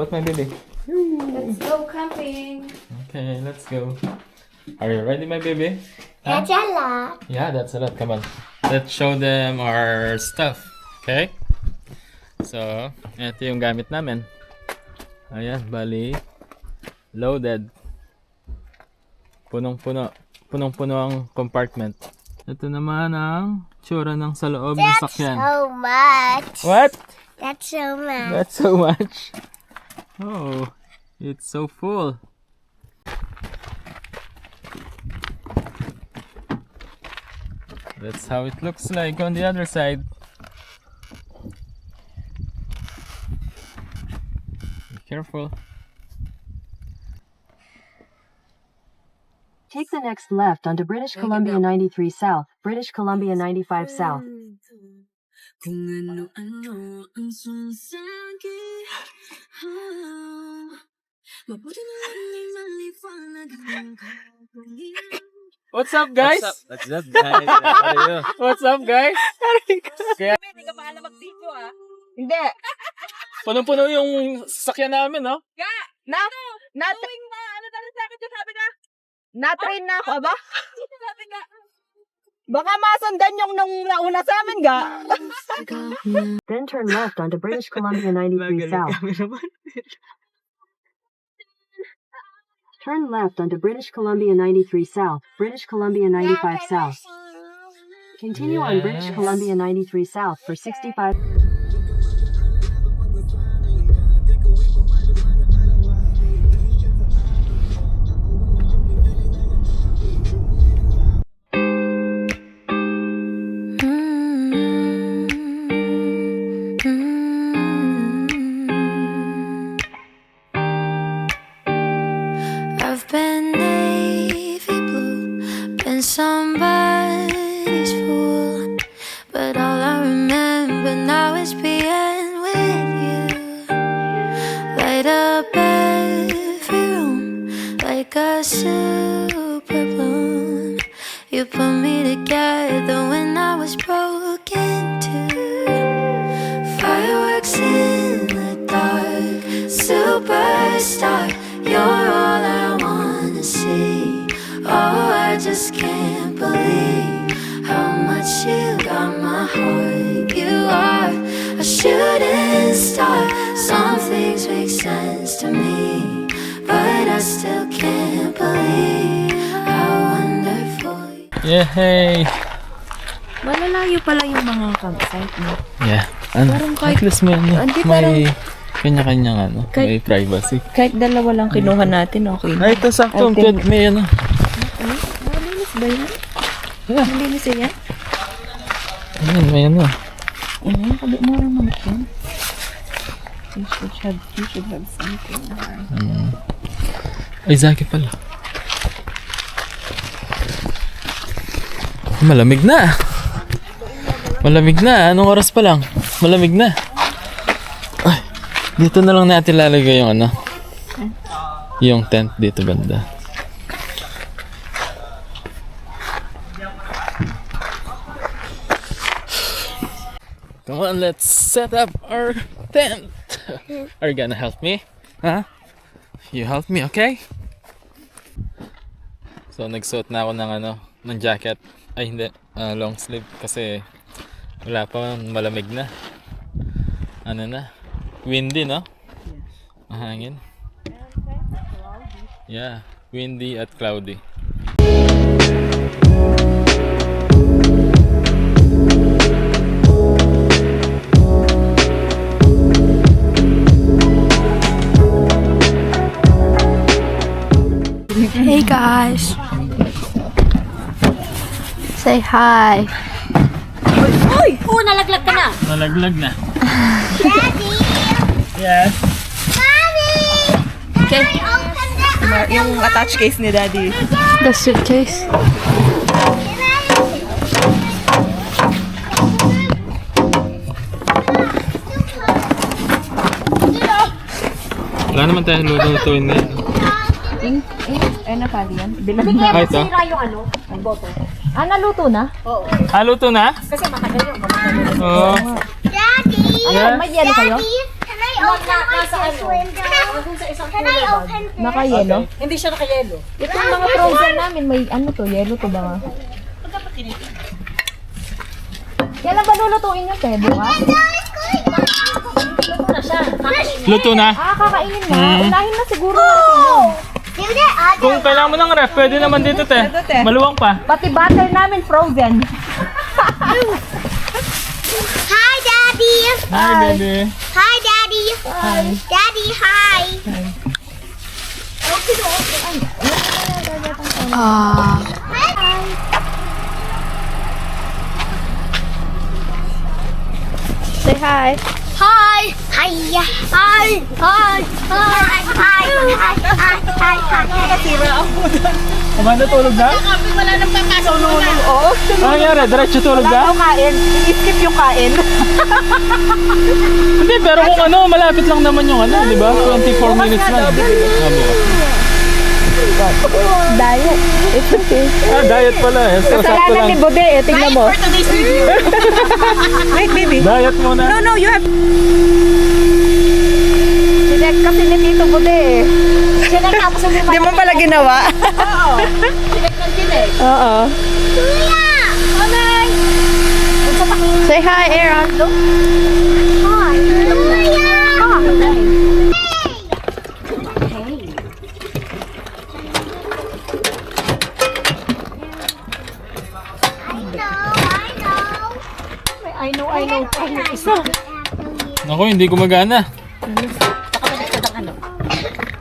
about my baby? Let's go camping. Okay, let's go. Are you ready, my baby? That's a lot. Yeah, that's a lot. Come on. Let's show them our stuff. Okay? So, ito yung gamit namin. Ayan, bali. Loaded. Punong-puno. Punong-puno ang compartment. Ito naman ang tsura ng sa loob ng sakyan. So much. What? That's so much. That's so much. Oh, it's so full. That's how it looks like on the other side. Be careful. Take the next left onto British Columbia 93 South, British Columbia 95 South. Kung ano-ano ang sunsagi. Mabuti na lang ay maliwanag ang gagawin. What's up, guys? What's up, guys? How are you? What's up, guys? Kaya Hindi ka pahala mag-video ah. Hindi. punong-puno yung sasakyan namin, no? Knowing na, ano talaga sa akin dyan, sabi ka? Na-train na ako, ba? Sabi ka. Baka masundan yung nung nauna sa amin, ga? Then turn left onto British Columbia 93 South. Turn left onto British Columbia 93 South, British Columbia 95 South. Continue on British Yes. Columbia 93 South for 65. I've been navy blue, been somebody's fool, but all I remember now is being with you. Light up every room like a super bloom. You put me together when I was broken too. Fireworks in the dark, superstar. You're all I wanna see. Oh, I just can't believe how much you got my heart. You are a shooting star. Some things make sense to me, but I still can't believe how wonderful you are. Yay! Malalayo pala yung mga campsite mo. Yeah. Ano? Parang kahit- At least may, Hindi, may kanya-kanyang may Kahit- privacy. Kahit dalawa lang kinuha natin, okay na. Ay, ito sakto. I think- May ano. Malinis ba yan? Yeah. Malinis yan? Ayan, may ano. Ano yung kabi mo rin naman yan? You should have something. Ay, Zaki pala. Malamig na. Malamig na. Anong oras pa lang? Malamig na. Ay, dito na lang natin lalagay yung ano. Yung tent dito banda. Come on, let's set up our tent. Are you gonna help me? Huh? You help me, okay? So nagsuot na ako ng ng jacket. Ay hindi, long sleeve kasi wala pa, malamig na. Ano na? Windy, no? Mahangin. Yeah, windy at cloudy. Hey guys. Say hi. Oh, nalaglag ka na. Nalaglag na. Daddy! Yes. Mommy! Can I open the Yung attach case ni Daddy. The suitcase. Wala naman tayong lulutuin na yun. Ay, nakali yan. Ah, ito? Ah, naluto na? Ah, luto na? Kasi matagal yung Oo. Daddy! Yeah. May yelo kayo? Daddy, can I Can I open this? Naka-yelo. Hindi siya nakayelo. Ito yung mga frozen namin. May ano to, yelo to ba nga? Kailan ba lulutuin nyo, te? Bukas? Luto na. Ah, kakainin na. Unahin na siguro natin yun. Do the other. Kung kailangan mo ng ref, pwede naman dito, te. Maluwang pa. Pati butter namin frozen. Hi, Daddy. Hi, baby. Hi, Daddy. Hi. Daddy, hi. Say hi. Hi. Hi. Hi. Hi. Hi. Hi. Hi. Hi. Amanda, tulog na? Oo. Ano nangyari? Diretso tulog Wala na? daw kain. I-skip yung kain. Hindi, pero kung ano, malapit lang naman yung ano, di ba? 24 minutes lang. Diet. It's okay. Ah, diet pala eh. So, sakto Kasalanan lang. ni Bude eh. Tingnan mo. Wait, baby. Diet muna. No, you have... Sinek kasi ni Tito Bude eh. Sinek tapos yung Hindi mo pala ginawa. Oo. Say hi, Aaron. Hi. I know. Ako, hindi gumagana.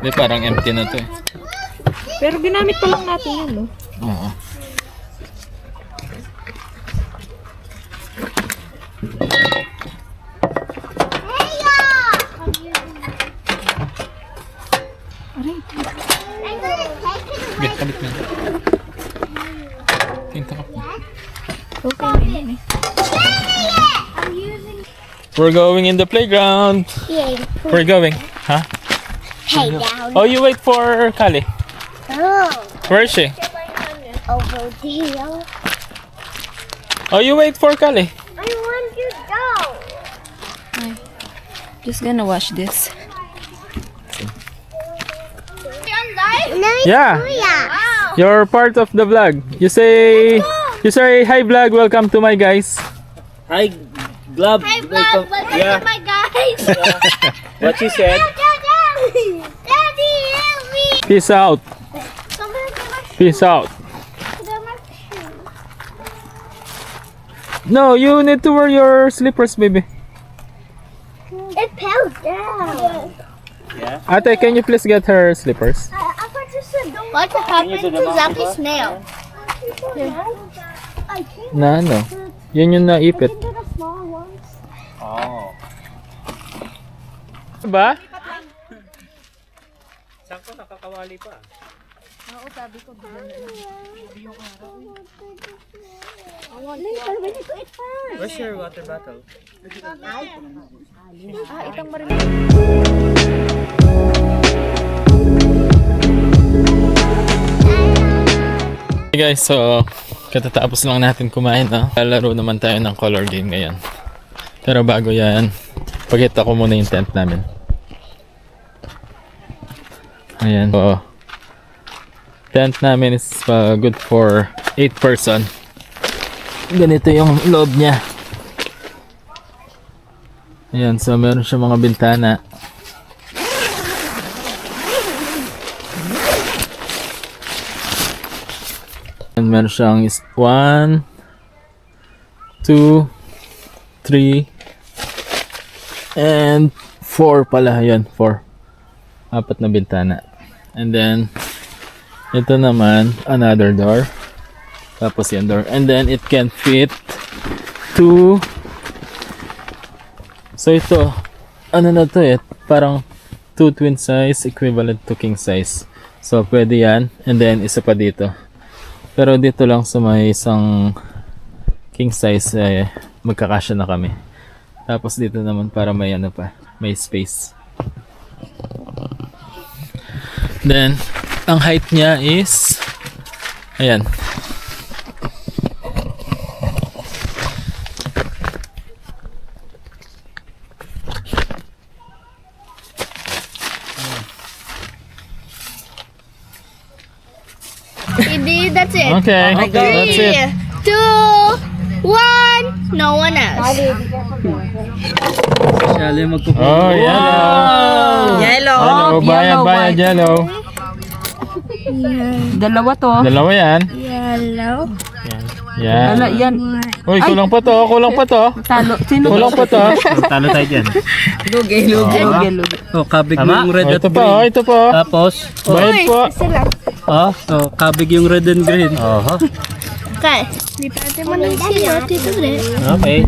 Hindi, parang empty na to eh. Pero ginamit pa lang natin yun, no? Oo. Okay, kabit na. Tinta ka pa. Okay na yun eh. We're going in the playground. Yay. We're going. Huh? Hey, down. Oh, you wait for Kali. Oh. Where is she? Over there. Oh, you wait for Kali. I want to go. Just gonna wash this. Yeah. Wow. You're part of the vlog. You say hi vlog, welcome to my guys. Hi, Glove. Hey, vlog. Welcome to my guys. What she said? Daddy, help me. Peace out. Somebody get my Peace out. get my shoe. No, you need to wear your slippers, baby. It fell down. Ate, can you please get her slippers? What happened to Zappy's nail? Na ano? Yun yung naipit. The small ones. Oh. Diba? Saan nakakawali pa? Where's your water bottle? Hey guys, so katatapos lang natin kumain, no? Lalaro naman tayo ng color game ngayon. Pero bago yan, pakita ko muna yung tent namin. Ayan. So, tent namin is good for 8 person. Ganito yung loob niya. Ayan, so meron siya mga bintana. And meron siyang 1, 2, 3, and 4 pala. Ayan, 4. 4 na bintana. And then, ito naman, another door. Tapos yung door. And then, it can fit 2. So, ito, ano na to eh, parang 2 twin size equivalent to king size. So, pwede yan. And then, isa pa dito. Pero dito lang sa may isang king size, magkakasya na kami. Tapos dito naman para may ano pa, may space. Then, ang height niya is, ayan. Maybe that's it. Okay, that's it. 3, 2, 1. No one else. Oh, yellow. Yellow. Yellow, bayad, bayad, yellow. Dalawa to. Dalawa yan. Yellow. Yan. Yan. Uy, kulang pa to, kulang pa to. Talo. Sino? Kulang pa to. Talo tayo dyan. Lugi. Oh, kabig Oh, yung red at ito pa, green. ito pa. Tapos, Bayad po. oh, kabig yung red and green. Okay. Di pwede mo nang siya, Tito Gre. Okay.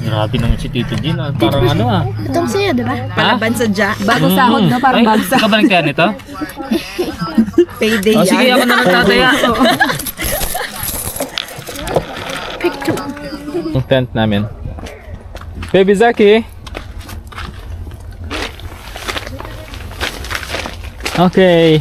Grabe naman si Tito Jean. Parang ano ah. Itong siya, di ba? Palaban sa ja. Bago sahod no, parang bagsa. Ikaw ba nagkaya nito? Payday Oh, sige, ako na nagtataya. Yung tent namin. Baby Zaki. Okay.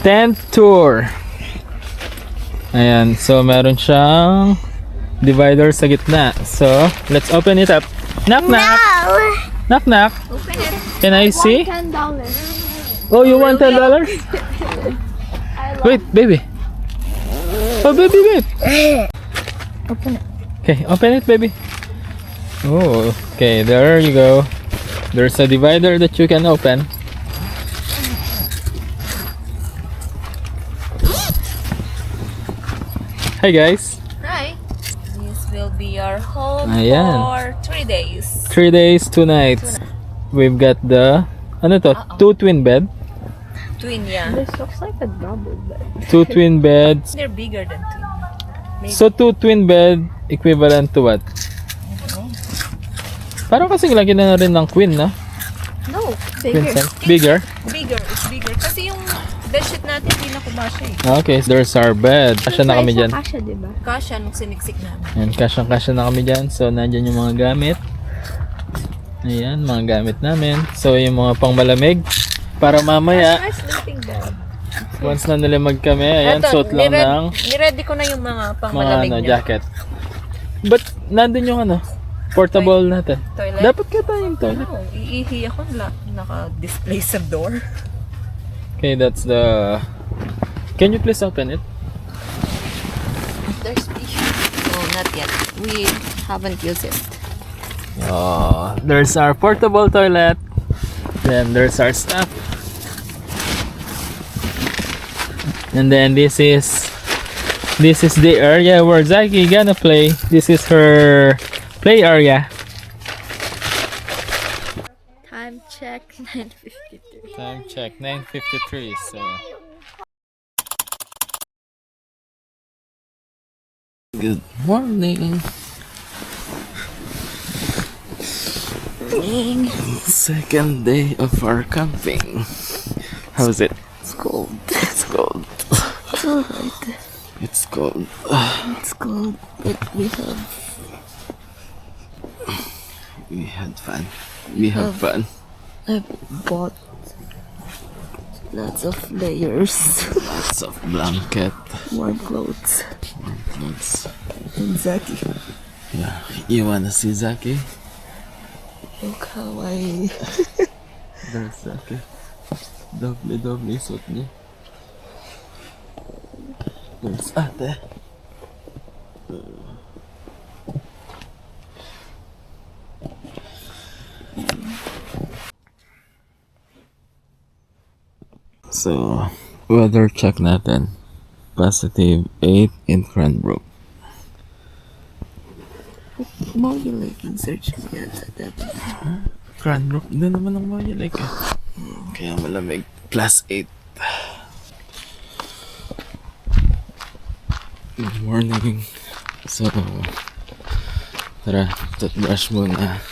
Tent tour. Ayan. So, meron siyang divider sa gitna. So, let's open it up. Knock, knock. Knock, knock. Can I see? $10. Oh, you want $10? Wait, baby. Oh, baby, babe. Open it. Okay, open it, baby. Oh, okay, there you go. There's a divider that you can open. Hi, guys. Hi. This will be our home Ayan. for 3 days. 3 days, 2 nights. We've got the, ano to, 2 twin bed. Twin, yeah. This looks like a double bed. 2 twin beds. They're bigger than twin. So, 2 twin bed, equivalent to what? Parang kasing lagi na rin ng queen, na? No, Queen size. Bigger? bigger. It's bigger. Kasi yung bedsheet natin hindi na kumasya eh. Okay, there's our bed. Kasya na kami dyan. Kasha, di ba? Kasya nung siniksik namin. Ayan, kasyang-kasya na kami dyan. So, nandyan yung mga gamit. Ayan, mga gamit namin. So, yung mga pang malamig. Para mamaya, Nice sleeping bed. once na nalimag kami, ayan, suot lang ng Niready ko na yung mga mga pangmalamig ano, niya. jacket. But, nandun yung ano, portable natin. Toilet? Dapat ka tayong toilet. No, iihi ako naka-display sa door. Okay, that's the... Can you please open it? There's tissue. No, not yet. We haven't used it. Oh, there's our portable toilet. Then there's our stuff. And then this is the area where Zaki gonna play. This is her play area. Time check, 9:53. Time check 9:53. So good morning. Second day of our camping. How's it? It's cold. It's cold. It's alright. It's cold. It's cold, but We had fun. We have fun. I bought lots of layers, Lots of blanket. warm clothes. Clothes. And Zaki, Yeah. You wanna see Zaki? look how I... There's Zaki. Doble suit niya. There's ate. So, weather check natin. Positive 8 in Cranbrook. More you like in search me at that. Cranbrook, doon naman ang mga like eh. Kaya malamig. Plus 8. Good morning. So, tara, toothbrush muna.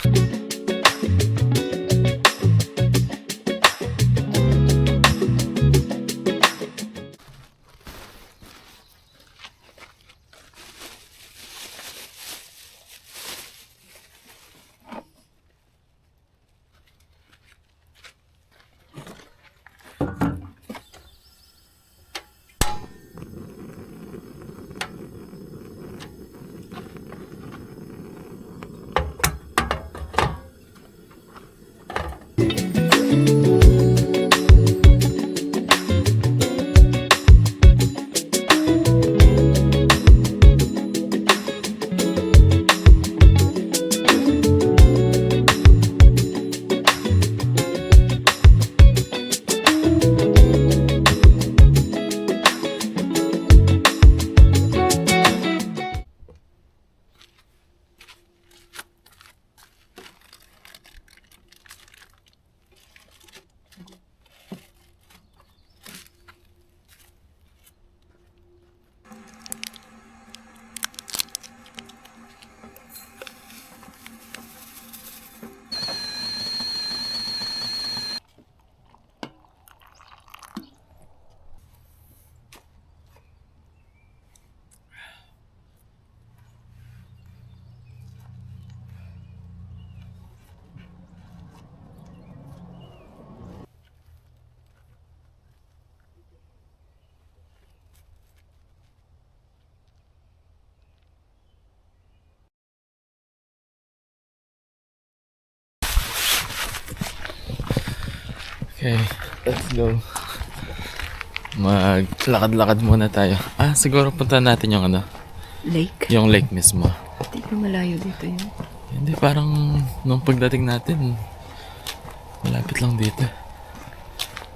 Okay, let's go. Maglakad-lakad muna tayo. Siguro punta natin yung ano, Lake. yung lake mismo. Hindi ko malayo dito yun. Hindi, parang nung pagdating natin, malapit lang dito.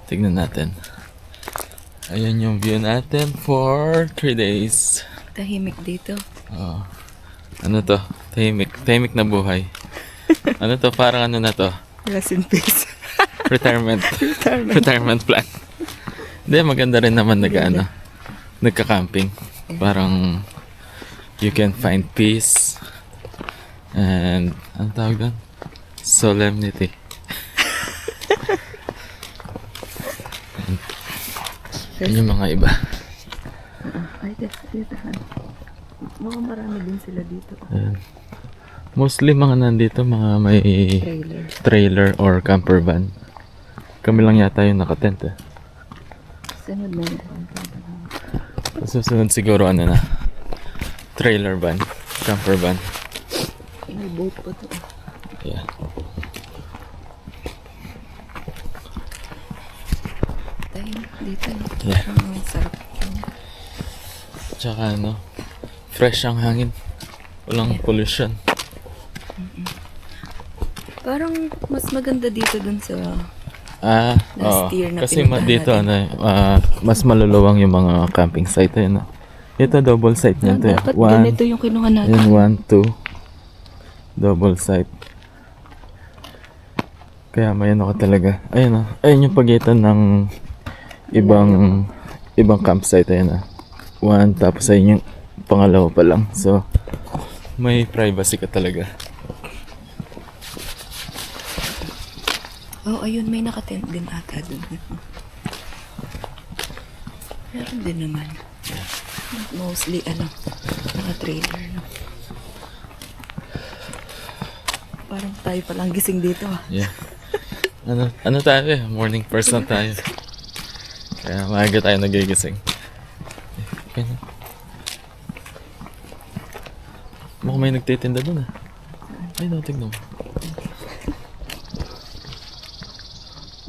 Tignan natin. Ayan yung view natin for 3 days. Tahimik dito. Oh. Ano to? Tahimik na buhay. Ano to? Parang ano na to? Rest in peace. Retirement. Retirement plan. Hindi, maganda rin naman nagka-camping. Parang you can find peace and ano tawag doon? Solemnity. Yun yung mga iba. Ay, dito. Mukhang marami din sila dito. Ayan. Mostly mga nandito, mga may Trailer. trailer or camper van. Kami lang yata yung nakatent eh. Sunod na yun. Susunod siguro ano na, trailer van, camper van. May boat pa to. Yeah. Tahimik dito. Yeah. Ang sarap. Tsaka ano, fresh ang hangin. Walang pollution. Parang mas maganda dito dun sa... Oo. year na Kasi pinuntahan dito natin. mas maluluwang yung mga camping site ayun. Ito double site niya to. Dapat ganito yung kinuha natin. Yan 1, 2. Double site. Kaya may ano ka talaga. Ayun ayun yung pagitan ng ibang campsite ayun 1 tapos ayun yung pangalawa pa lang. So may privacy ka talaga. Oh, ayun, may nakatent din ata dun. Meron din naman. Mostly, naka-trailer, no? Parang tayo palang gising dito, ah. Yeah. Ano tayo eh, morning person tayo. Kaya maaga tayo nagigising. Okay na. Mukhang may nagtitinda dun ah. Ay, tignan mo.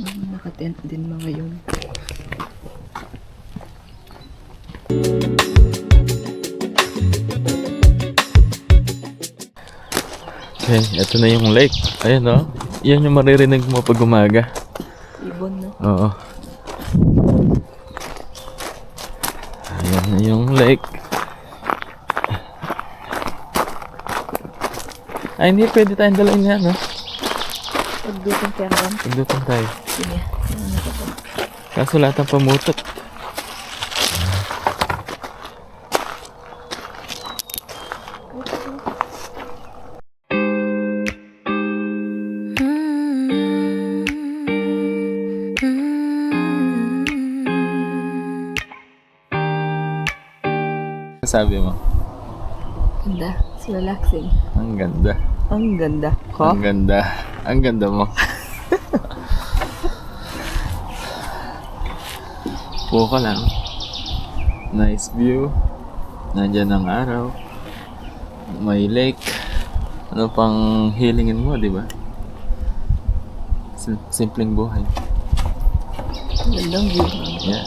Nakatent din mga yun. Okay, ito na yung lake. Ayun yan yung maririnig mo pag umaga. Ibon, no? Oo. Ayan na yung lake. Ay, hindi pwede tayong dalain yan, no? Pagdutong perawan. Pagdutong tayo. Sige. Kaso lahat ang pamutot. Sabi mo, Ganda. It's relaxing. ang ganda. Ang ganda. Ang ganda. Ang ganda mo. Puka lang. Nice view. Nandyan ang araw. May lake. Ano pang hilingin mo, di ba? Simpleng buhay. Gandang view. Yeah.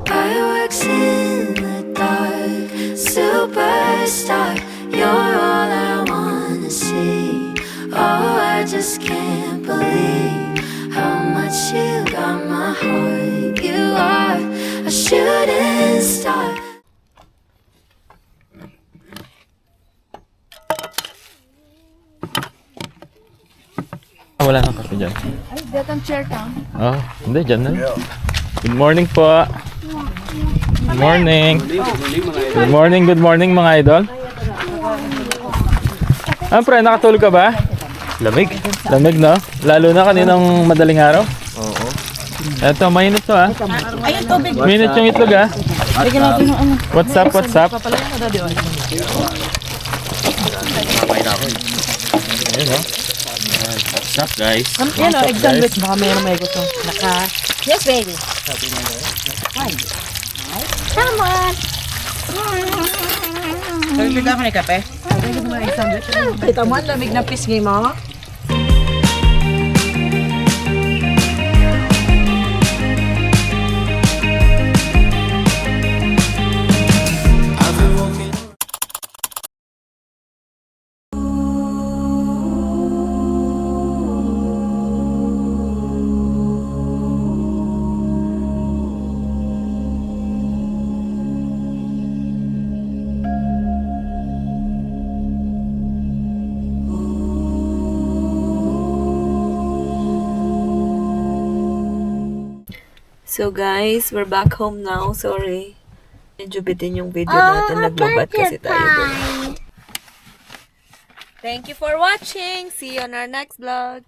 Fireworks in the dark, superstar, you're all I wanna see. Oh, I just can't believe how much you got my heart. You are a shooting star. Wala nang kape dyan. Ay, datang chair ka. Oh, hindi, dyan na. Good morning po. Good morning. Good morning mga idol. Pre, nakatulog ka ba? Lamig. Lamig, no? Lalo na kaninang madaling araw. Oo. Eto, mainit to ah. Ayun, tubig. Mainit yung itlog ah. Bigyan natin ng ano. What's up, what's up? Papalayan ko daddy. Ayun oh. What's up, guys? Yan o, egg sandwich. Baka mayroon may gusto. Yes, baby. Come on. Bigyan ka ni kape. Bigyan mo egg sandwich. Kita mo, ang lamig na pisngi mo. So guys, we're back home now. Sorry. Medyo bitin yung video natin. Nagbabat kasi tayo doon. Thank you for watching. See you on our next vlog.